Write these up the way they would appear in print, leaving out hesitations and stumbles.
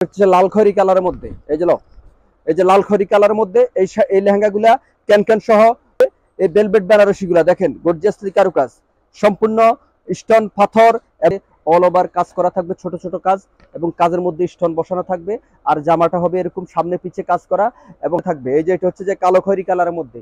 হচ্ছে লাল খয়েরি কালারের মধ্যে, এই যে লাল খয়েরি কালারের মধ্যে এই লেহেঙ্গাগুলা ক্যান সহ এই ভেলভেট বেনারসি গুলা দেখেন গর্জিয়াসলি কারুকাজ, সম্পূর্ণ স্টোন পাথর, অল ওভার কাজ করা থাকবে, ছোট ছোট কাজ এবং কাজের মধ্যে স্টোন বসানো থাকবে। আর জামাটা হবে এরকম সামনে পিছে কাজ করা এবং থাকবে এই যে এটা হচ্ছে যে কালো খয়েরি কালারের মধ্যে,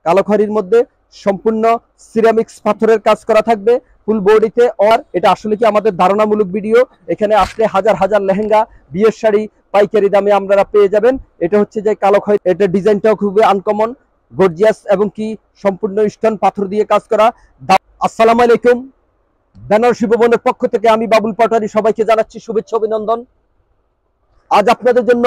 কালো খয়েরির মধ্যে সম্পূর্ণ সিরামিক্স পাথরের কাজ করা থাকবে ফুল বডিতে। আর এটা আসলে কি আমাদের ধারণামূলক ভিডিও, এখানে আসলে হাজার হাজার লেহেঙ্গা বিয়ের শাড়ি পাইকারি দামে আপনারা পেয়ে যাবেন। এটা হচ্ছে যে কালো খয়েরি, এটা ডিজাইনটাও খুবই আনকমন, গর্জিয়াস এবং কি সম্পূর্ণ স্টোন পাথর দিয়ে কাজ করা। আসসালামু আলাইকুম, বেনারসি ভবনের পক্ষ থেকে আমি বাবুল পাটোয়ারি সবাইকে জানাচ্ছি শুভেচ্ছা অভিনন্দন। আজ আপনাদের জন্য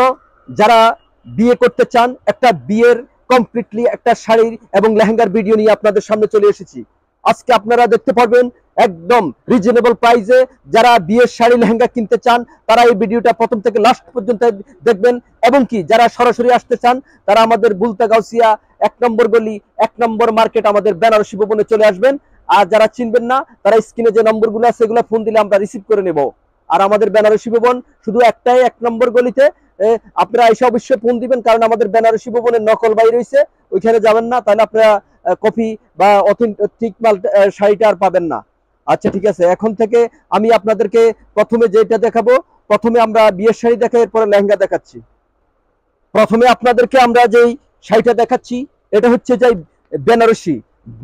যারা বিয়ে করতে চান, একটা বিয়ের কমপ্লিটলি একটা শাড়ির এবং লেহেঙ্গার ভিডিও নিয়ে আপনাদের সামনে চলে এসেছি। আজকে আপনারা দেখতে পারবেন একদম রিজনেবল প্রাইসে। যারা বিয়ের শাড়ি লেহেঙ্গা কিনতে চান তারা এই ভিডিওটা প্রথম থেকে লাস্ট পর্যন্ত দেখবেন, এবং কি যারা সরাসরি আসতে চান তারা আমাদের বুলতা গাউসিয়া 1 নম্বর গলি 1 নম্বর মার্কেট আমাদের বেনারসি ভবনে চলে আসবেন। আর যারা চিনবেন না তারা স্ক্রিনে যে নম্বরগুলো আছে সেগুলো ফোন দিলে আমরা রিসিভ করে নেব। আর আমাদের বেনারসি ভবন শুধু একটাই 1 নম্বর গলিতে, আপনারা এসে অবশ্যই ফোন দিবেন, কারণ আমাদের বেনারসি ভবনের নকল বাইরে রয়েছে, ওইখানে যাবেন না তাহলে আপনারা কপি বা অথেন্টিক মাল শাড়িটা আর পাবেন না। আচ্ছা ঠিক আছে, এখন থেকে আমি আপনাদেরকে প্রথমে যেটা দেখাবো, প্রথমে আমরা বিয়ের শাড়ি দেখাই, এরপরে লেহেঙ্গা দেখাচ্ছি। প্রথমে আপনাদেরকে আমরা যেই শাড়িটা দেখাচ্ছি এটা হচ্ছে যে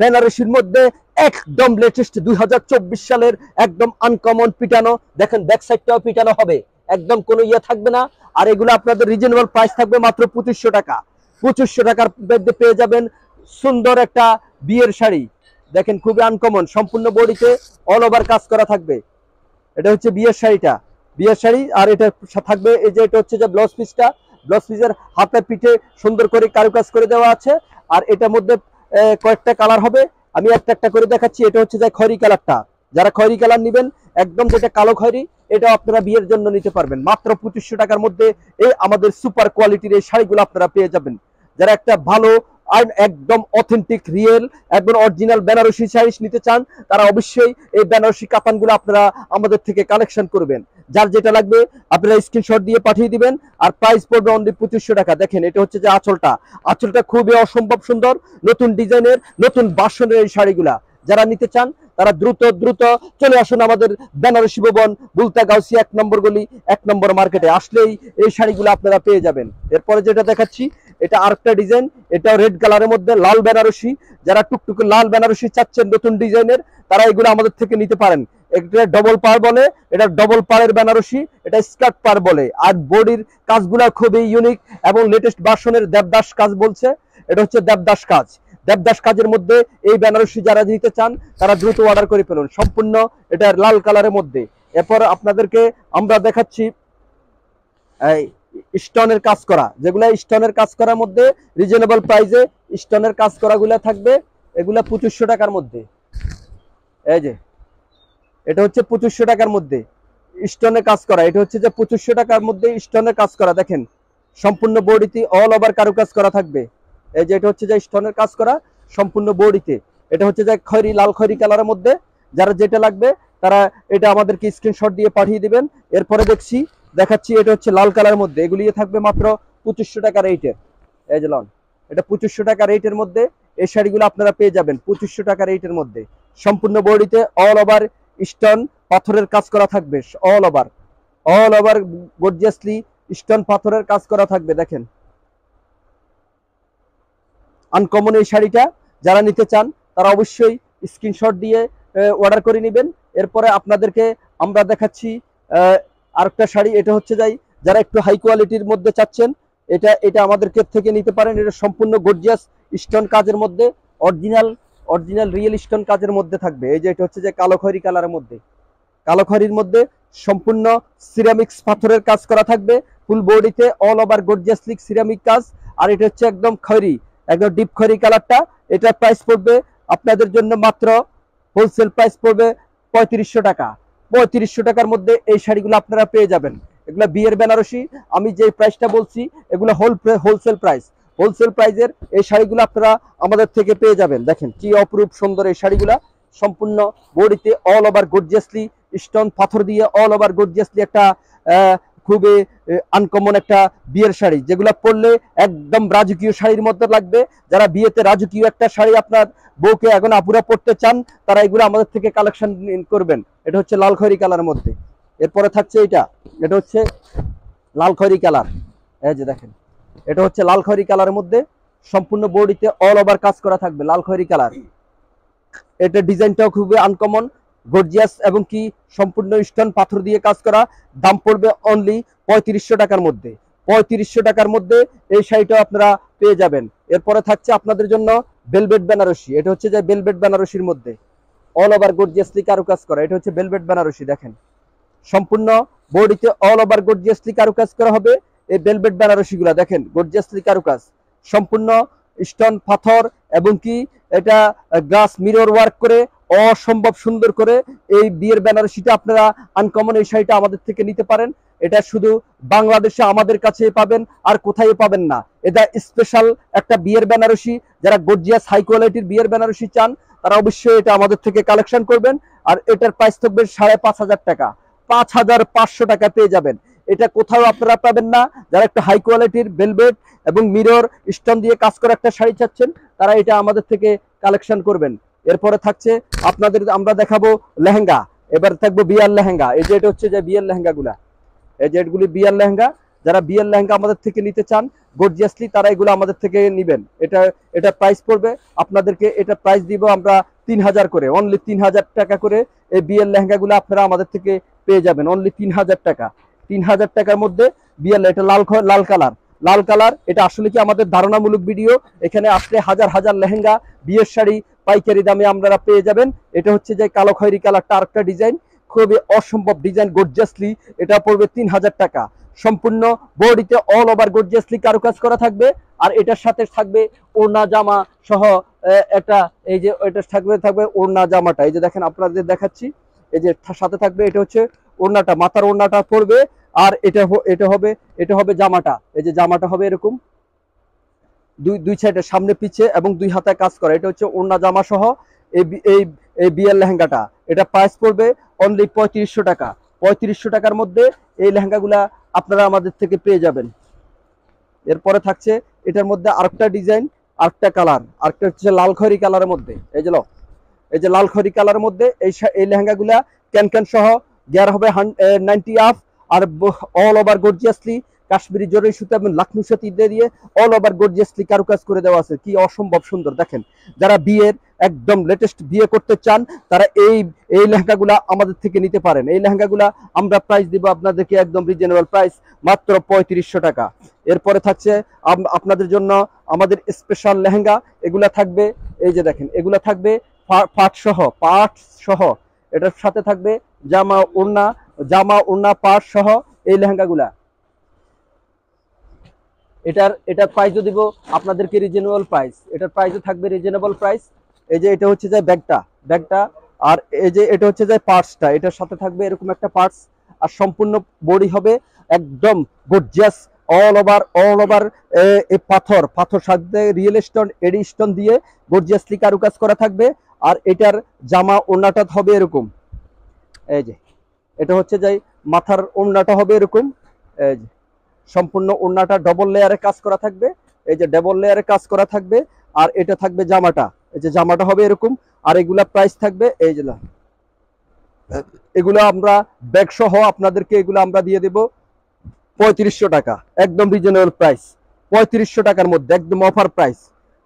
বেনারসির মধ্যে একদম লেটেস্ট 2024 সালের একদম আনকমন পিটানো, দেখেন ব্যাক সাইডটাও পিটানো হবে, একদম কোনো ইয়ে থাকবে না। আর এগুলো আপনাদের রিজনেবল প্রাইস থাকবে মাত্র 2500 টাকা। 2500 টাকার মধ্যে পেয়ে যাবেন সুন্দর একটা বিয়ের শাড়ি। দেখেন খুবই আনকমন, সম্পূর্ণ বডিতে অল ওভার কাজ করা থাকবে। এটা হচ্ছে বিয়ের শাড়ি। আর এটা থাকবে এই যে এটা হচ্ছে যে ব্লাউজ পিসের হাতে পিঠে সুন্দর করে কারুকাজ করে দেওয়া আছে। আর এটার মধ্যে কয়েকটা কালার হবে, আমি একটা একটা করে দেখাচ্ছি। এটা হচ্ছে যে খয়েরি কালারটা, যারা খয়েরি কালার নেবেন একদম যেটা কালো খয়েরি, এটা আপনারা বিয়ের জন্য নিতে পারবেন মাত্র 2500 টাকার মধ্যে। এই আমাদের সুপার কোয়ালিটির এই শাড়িগুলো আপনারা পেয়ে যাবেন। যারা একটা ভালো আর একদম অথেন্টিক রিয়েল একদম অরিজিনাল বেনারসি শাড়ি নিতে চান তারা অবশ্যই এই বেনারসি কাতানগুলো আপনারা আমাদের থেকে কালেকশন করবেন। যার যেটা লাগবে আপনারা স্ক্রিনশট দিয়ে পাঠিয়ে দিবেন। আর প্রাইস পড়বে অনলি 2500 টাকা। দেখেন এটা হচ্ছে যে আঁচলটা খুবই অসম্ভব সুন্দর, নতুন ডিজাইনের নতুন বাসনের এই শাড়িগুলা যারা নিতে চান তারা দ্রুত চলে আসুন আমাদের বেনারসি ভবন বুলতা গাউসিয়া 1 নম্বর গলি 1 নম্বর মার্কেটে আসলেই এই শাড়িগুলো আপনারা পেয়ে যাবেন। এরপরে যেটা দেখাচ্ছি এটা আরেকটা ডিজাইন, এটা রেড কালারের মধ্যে লাল বেনারসি। যারা টুকটুকে লাল বেনারসি চাচ্ছেন নতুন ডিজাইনের তারা এগুলো আমাদের থেকে নিতে পারেন। এটা ডবল পার বলে, এটা ডবল পারের বেনারসি, এটা স্কার্ট পার বলে। আর বডির কাজগুলা খুবই ইউনিক এবং লেটেস্ট ভার্সনের দেবদাস কাজ বলছে, এটা হচ্ছে দেবদাস কাজের মধ্যে এই বেনারসি যারা নিতে চান তারা দ্রুত অর্ডার করে ফেলুন। সম্পূর্ণ এটা লাল কালারের মধ্যে। এরপর আপনাদেরকে আমরা দেখাচ্ছি স্টোনের কাজ করা, যেগুলা স্টোনের কাজ করার মধ্যে রিজনেবল প্রাইসে স্টোনের কাজ করাগুলা থাকবে, এগুলা 2500 টাকার মধ্যে। এই যে এটা হচ্ছে 2500 টাকার মধ্যে স্টোনের কাজ করা, এটা হচ্ছে যে 2500 টাকার মধ্যে স্টোনের কাজ করা। দেখেন সম্পূর্ণ বডিতে অল ওভার কারুকাজ করা থাকবে। এই যে এটা হচ্ছে যে স্টোনের কাজ করা সম্পূর্ণ বডিতে। এটা হচ্ছে যে লাল খয়েরি কালারের মধ্যে। যারা যেটা লাগবে তারা এটা আমাদেরকে স্ক্রিনশট দিয়ে পাঠিয়ে দিবেন। এরপরে দেখাচ্ছি এটা হচ্ছে লাল কালারের মধ্যে, এগুলি থাকবে মাত্র 2500 টাকা রেটের। এই যে লন, এটা 2500 টাকা রেটের মধ্যে এই শাড়িগুলো আপনারা পেয়ে যাবেন 2500 টাকা রেটের মধ্যে। সম্পূর্ণ বডিতে অল ওভার স্টোন পাথরের কাজ করা থাকবে, অল ওভার গর্জিয়াসলি স্টোন পাথরের কাজ করা থাকবে। দেখেন আনকমন এই শাড়িটা যারা নিতে চান তারা অবশ্যই স্ক্রিনশট দিয়ে অর্ডার করে নেবেন। এরপরে আপনাদেরকে আমরা দেখাচ্ছি আরেকটা শাড়ি, এটা হচ্ছে যারা একটু হাই কোয়ালিটির মধ্যে চাচ্ছেন এটা আমাদের থেকে নিতে পারেন। এটা সম্পূর্ণ গর্জিয়াস স্টোন কাজের মধ্যে, অরিজিনাল রিয়েল স্টোন কাজের মধ্যে থাকবে। এই যে এটা হচ্ছে যে কালো খয়েরি কালারের মধ্যে, কালো খয়েরির মধ্যে সম্পূর্ণ সিরামিক্স পাথরের কাজ করা থাকবে ফুল বডিতে অল ওভার গর্জিয়াসলি সিরামিক কাজ। আর এটা হচ্ছে একদম ডিপ খয়েরি কালারটা। এটা প্রাইস পড়বে আপনাদের জন্য মাত্র হোলসেল প্রাইস পড়বে 3500 টাকা। 3500 টাকার মধ্যে এই শাড়িগুলো আপনারা পেয়ে যাবেন। এগুলো বিয়ের বেনারসি, আমি যে প্রাইসটা বলছি এগুলো হোলসেল প্রাইসের এই শাড়িগুলো আপনারা আমাদের থেকে পেয়ে যাবেন। দেখেন কি অপরূপ সুন্দর এই শাড়িগুলা, সম্পূর্ণ বডিতে অল ওভার গর্জিয়াসলি স্টোন পাথর দিয়ে অল ওভার গর্জিয়াসলি একটা খুবই আনকমন একটা বিয়ের শাড়ি, যেগুলো পরলে একদম রাজকীয় শাড়ির মধ্যে লাগবে। যারা বিয়েতে রাজকীয় একটা শাড়ি আপনার বউকে এখন আপুরা পরতে চান, তারা এগুলো আমাদের থেকে কালেকশন করবেন। এটা হচ্ছে লাল খয়েরি কালারের মধ্যে। এরপরে থাকছে এটা হচ্ছে লাল খয়েরি কালার। এই যে দেখেন, এটা হচ্ছে লাল খয়েরি কালারের মধ্যে সম্পূর্ণ বডিতে অল ওভার কাজ করা থাকবে, লাল খয়েরি কালার। এটা ডিজাইনটাও খুবই আনকমন, গর্জিয়াস এবং কি সম্পূর্ণ স্টোন পাথর দিয়ে কাজ করা। দাম পড়বে অনলি 3500 টাকার মধ্যে। 3500 টাকার মধ্যে এই শাড়িটাও আপনারা পেয়ে যাবেন। এরপরে থাকছে আপনাদের জন্য ভেলভেট বেনারসি। এটা হচ্ছে যে ভেলভেট বেনারসির মধ্যে অল ওভার গর্জিয়াসলি কারুকাজ করা। এটা হচ্ছে ভেলভেট বেনারসি। দেখেন সম্পূর্ণ বডিতে অল ওভার গর্জিয়াসলি কারুকাজ করা হবে। এই ভেলভেট বেনারসি গুলা দেখেন গর্জিয়াসলি কারুকাজ, সম্পূর্ণ স্টোন পাথর এবং কি এটা গ্লাস মিরর ওয়ার্ক করে অসম্ভব সুন্দর করে এই বিয়ের বেনারসিটা আপনারা আনকমন এই শাড়িটা আমাদের থেকে নিতে পারেন। এটা শুধু বাংলাদেশে আমাদের কাছে পাবেন, আর কোথায় পাবেন না। এটা স্পেশাল একটা বিয়ের বেনারসি। যারা গর্জিয়াস হাই কোয়ালিটির বিয়ের বেনারসি চান, তারা অবশ্যই এটা আমাদের থেকে কালেকশন করবেন। আর এটার প্রাইস থাকবে 5500 টাকা। 5500 টাকা পেয়ে যাবেন। এটা কোথাও আপনারা পাবেন না। যারা একটা হাই কোয়ালিটির ভেলভেট এবং মিরর স্টোন দিয়ে কাজ করা একটা শাড়ি চাচ্ছেন, তারা এটা আমাদের থেকে কালেকশন করবেন। এরপরে থাকছে আপনাদের আমরা দেখাবো লেহেঙ্গা। এবার থাকবো বিয়ার লেহেঙ্গা। এই যে এটা হচ্ছে যে বিয়ার লেহেঙ্গা গুলা, এই যে এগুলি বিয়ার লেহেঙ্গা। যারা বিয়ার লেহেঙ্গা আমাদের থেকে নিতে চান গর্জিয়াসলি, তারা এগুলো আমাদের থেকে নিবেন। এটা প্রাইস পড়বে আপনাদেরকে, এটা প্রাইস দিব আমরা 3000 করে, অনলি 3000 টাকা করে এই বিয়ার লেহেঙ্গা গুলো আপনারা আমাদের থেকে পেয়ে যাবেন অনলি 3000 টাকা। 3000 টাকার মধ্যে বিয়ার। এটা লাল কালার, লাল কালার। এটা আসলে কি আমাদের ধারণামূলক ভিডিও। এখানে আসলে হাজার হাজার লেহেঙ্গা বিয়ের শাড়ি পাইকারি দামে আপনারা পেয়ে যাবেন। এটা হচ্ছে যে কালো খয়েরি কালারটা আরেকটা ডিজাইন, খুবই অসম্ভব ডিজাইন গর্জিয়াসলি। এটা পড়বে 3000 টাকা। সম্পূর্ণ বডিতে অল ওভার গর্জিয়াসলি কারুকাজ করা থাকবে। আর এটার সাথে থাকবে ওড়না জামা সহ একটা, এই যে এটা থাকবে ওড়না জামাটা। এই যে দেখেন আপনাদের দেখাচ্ছি, এই যে সাথে থাকবে এটা হচ্ছে ওড়নাটা, মাথার ওড়নাটা পড়বে। আর এটা হবে জামাটা। এই যে জামাটা হবে এরকম দুই সাইডে সামনে পিছে এবং দুই হাতে কাজ করা। এটা হচ্ছে ওড়না জামা সহ এই বিয়ের লেহেঙ্গাটা। এটা প্রাইস পড়বে অনলি 3500 টাকা। 3500 টাকার মধ্যে এই লেহেঙ্গাগুলা আপনারা আমাদের থেকে পেয়ে যাবেন। এরপরে থাকছে এটার মধ্যে আরেকটা ডিজাইন, আরেকটা কালার, আরেকটা হচ্ছে লাল খয়েরি কালারের মধ্যে। এই যে লাল খয়েরি কালারের মধ্যে এই লেহেঙ্গাগুলা ক্যান সহ গিয়ার হবে 90 আপ। আর অল ওভার গর্জিয়াসলি কাশ্মীরি জরি সুতা এবং লাখনৌ সুতা দিয়ে অল ওভার গর্জিয়াসলি কারুকাজ করে দেওয়া আছে। কি অসম্ভব সুন্দর দেখেন। যারা বিয়ের একদম লেটেস্ট বিয়ে করতে চান, তারা এই লেহেঙ্গাগুলা আমাদের থেকে নিতে পারেন। এই লেহেঙ্গাগুলা আমরা প্রাইস দিব আপনাদেরকে একদম রিজনেবল প্রাইস, মাত্র 3500 টাকা। এরপরে থাকছে আপনাদের জন্য আমাদের স্পেশাল লেহেঙ্গা। এগুলা থাকবে, এই যে দেখেন এগুলা থাকবে পাট সহ। এটার সাথে থাকবে জামা ওড়না পাট সহ এই লেহেঙ্গাগুলা। এটার প্রাইসও দিব আপনাদেরকে রিজনেবল প্রাইস। এটার প্রাইসও থাকবে রিজনেবল প্রাইস। এই যে এটা হচ্ছে যে ব্যাগটা, আর এই যে এটা হচ্ছে যে পার্টসটা, এটার সাথে থাকবে এরকম একটা পার্টস। আর সম্পূর্ণ বডি হবে একদম গর্জিয়াস অল ওভার এই পাথর সাথে রিয়েল স্টোন এডি স্টোন দিয়ে গর্জিয়াসলি কারুকাজ করা থাকবে। আর এটার জামা ওড়নাটা হবে এরকম। এই যে এটা হচ্ছে যে মাথার ওড়নাটা হবে এরকম। এই যে সম্পূর্ণ ওড়নাটা ডবল লেয়ারে কাজ করা থাকবে। এই যে ডবল লেয়ারে কাজ করা থাকবে। আর এটা থাকবে জামাটা, এই যে জামাটা হবে এরকম। আর এগুলা প্রাইস থাকবে, এই যে এগুলো আমরা ব্যাগ সহ আপনাদেরকে এগুলো আমরা দিয়ে দেব 3500 টাকা, একদম রিজনেবল প্রাইস। 3500 টাকার মধ্যে একদম অফার প্রাইস,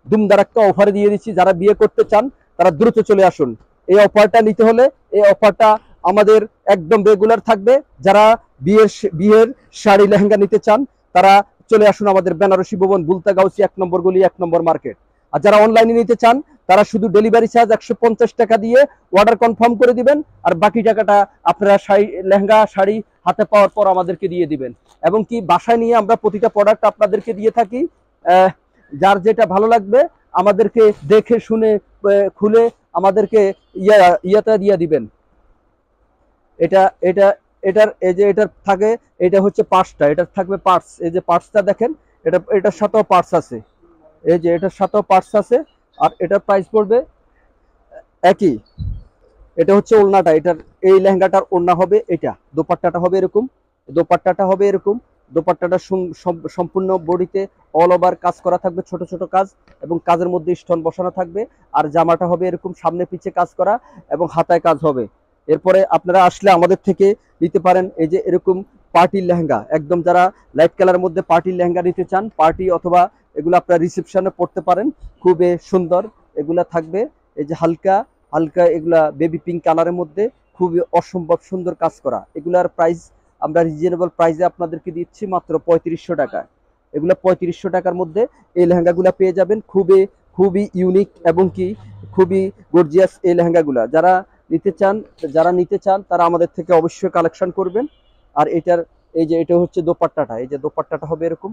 দুমদারাক্কা অফারে দিয়ে দিচ্ছি। যারা বিয়ে করতে চান তারা দ্রুত চলে আসুন। এই অফারটা নিতে হলে এই অফারটা আমাদের একদম রেগুলার থাকবে। যারা বিয়ের শাড়ি লেহেঙ্গা নিতে চান, তারা চলে আসুন আমাদের বেনারসি ভবন, বুলতা গাউসি 1 নম্বর গলি 1 নম্বর মার্কেট। আর যারা অনলাইনে নিতে চান, তারা শুধু ডেলিভারি চার্জ 150 টাকা দিয়ে অর্ডার কনফার্ম করে দিবেন। আর বাকি টাকাটা আপনারা লেহেঙ্গা শাড়ি হাতে পাওয়ার পর আমাদেরকে দিয়ে দিবেন। এবং কি বাসায় নিয়ে আমরা প্রতিটা প্রোডাক্ট আপনাদেরকে দিয়ে থাকি। যার যেটা ভালো লাগবে আমাদেরকে দেখে শুনে খুলে আমাদেরকে ইয়াটা দিয়ে দিবেন। এটার এই যে এটার থাকে, এটা হচ্ছে পার্টসটা, এটার থাকবে পার্টস। এই যে পার্টসটা দেখেন, এটার সাথেও পার্টস আছে। এই যে এটার সাথেও পার্টস আছে। আর এটার প্রাইস পড়বে একই। এটা হচ্ছে ওড়নাটা, এটার এই লেহেঙ্গাটার ওড়না হবে এটা, দোপাট্টাটা হবে এরকম। দোপাট্টাটা হবে এরকম, দোপাট্টাটা সম্পূর্ণ বডিতে অল ওভার কাজ করা থাকবে, ছোট ছোট কাজ, এবং কাজের মধ্যে স্টোন বসানো থাকবে। আর জামাটা হবে এরকম সামনে পিছে কাজ করা এবং হাতায় কাজ হবে। এরপরে আপনারা আসলে আমাদের থেকে নিতে পারেন এই যে এরকম পার্টির লেহেঙ্গা, একদম যারা লাইট কালারের মধ্যে পার্টির লেহেঙ্গা নিতে চান, পার্টি অথবা এগুলো আপনারা রিসেপশনে পড়তে পারেন, খুবই সুন্দর এগুলা থাকবে। এই যে হালকা হালকা এগুলা বেবি পিঙ্ক কালারের মধ্যে খুবই অসম্ভব সুন্দর কাজ করা। এগুলার প্রাইস আমরা রিজনেবল প্রাইসে আপনাদেরকে দিচ্ছি মাত্র 3500 টাকা। এগুলো 3500 টাকার মধ্যে এই লেহেঙ্গাগুলো পেয়ে যাবেন, খুবই খুবই ইউনিক এবং কি খুবই গর্জিয়াস এই লেহেঙ্গাগুলা। যারা নিতে চান তারা আমাদের থেকে অবশ্যই কালেকশন করবেন। আর এটার এই যে এটা হচ্ছে দোপাট্টাটা, এই যে দোপাট্টাটা হবে এরকম,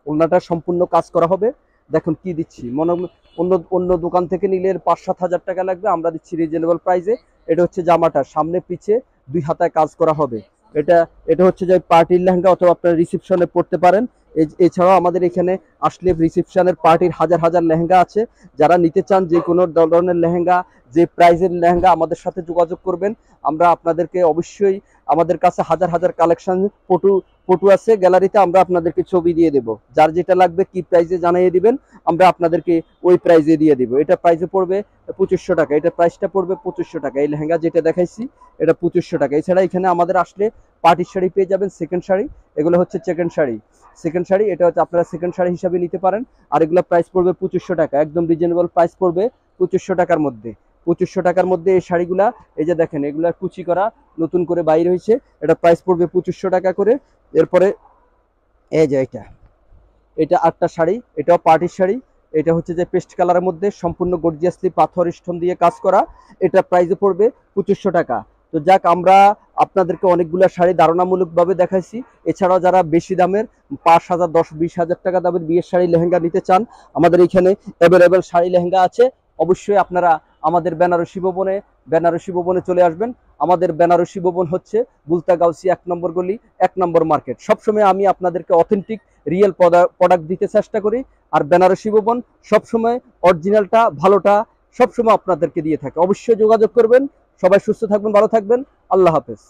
ওড়নাটা সম্পূর্ণ কাজ করা হবে। দেখুন কি দিচ্ছি, অন্য অন্য দোকান থেকে নিলে 5-7 হাজার টাকা লাগবে, আমরা দিচ্ছি রিজনেবল প্রাইসে। এটা হচ্ছে জামাটা, সামনে পিছে 2 হাতায় কাজ করা হবে। এটা এটা হচ্ছে যে পার্টির লেহেঙ্গা অথবা আপনারা রিসেপশনে পড়তে পারেন। এছাড়াও আমাদের এখানে আসলে রিসেপশনের পার্টির হাজার হাজার লেহেঙ্গা আছে। যারা নিতে চান যে কোনো ধরনের লেহেঙ্গা, যে প্রাইজের লেহেঙ্গা, আমাদের সাথে যোগাযোগ করবেন। আমরা আপনাদেরকে অবশ্যই, আমাদের কাছে হাজার হাজার কালেকশন ফটো আছে গ্যালারিতে, আমরা আপনাদেরকে ছবি দিয়ে দেব। যার যেটা লাগবে কি প্রাইজে জানিয়ে দিবেন, আমরা আপনাদেরকে ওই প্রাইজে দিয়ে দিব। এটা প্রাইজে পড়বে 2500 টাকা, এটা প্রাইসটা পড়বে 2500 টাকা। এই লেহেঙ্গা যেটা দেখাইছি এটা 2500 টাকা। এছাড়া এখানে আমাদের আসলে পার্টির শাড়ি পেয়ে যাবেন, সেকেন্ড শাড়ি, এগুলো হচ্ছে সেকেন্ড শাড়ি, এটা হচ্ছে আপনারা সেকেন্ড শাড়ি হিসাবে নিতে পারেন। আর এগুলো প্রাইস পড়বে 2500 টাকা, একদম রিজনেবল প্রাইস পড়বে 2500 টাকার মধ্যে। 2500 টাকার মধ্যে এই শাড়িগুলা, এই যে দেখেন এগুলা কুচি করা নতুন করে বাইর হয়েছে, এটা প্রাইস পড়বে 2500 টাকা করে। এরপরে এই যে এটা আটটা শাড়ি, এটাও পার্টির শাড়ি। এটা হচ্ছে যে পেস্ট কালারের মধ্যে সম্পূর্ণ গর্জিয়াসলি পাথর স্টোন দিয়ে কাজ করা, এটা প্রাইসে পড়বে 2500 টাকা। তো যাক, আমরা আপনাদেরকে অনেকগুলো শাড়ি ধারণামূলকভাবে দেখাইছি। এছাড়াও যারা বেশি দামের 5,000, 10, 20,000 টাকা দামের বিয়ের শাড়ি লেহেঙ্গা নিতে চান, আমাদের এখানে অ্যাভেলেবেল শাড়ি লেহেঙ্গা আছে। অবশ্যই আপনারা আমাদের বেনারসি ভবনে চলে আসবেন। আমাদের বেনারসি ভবন হচ্ছে বুলতা গাউসি 1 নম্বর গলি, 1 নম্বর মার্কেট। সবসময় আমি আপনাদেরকে অথেন্টিক রিয়েল প্রোডাক্ট দিতে চেষ্টা করি। আর বেনারসি ভবন সবসময় অরিজিনালটা, ভালোটা সবসময় আপনাদেরকে দিয়ে থাকে। অবশ্যই যোগাযোগ করবেন। সবাই সুস্থ থাকবেন, ভালো থাকবেন। আল্লাহ হাফেজ।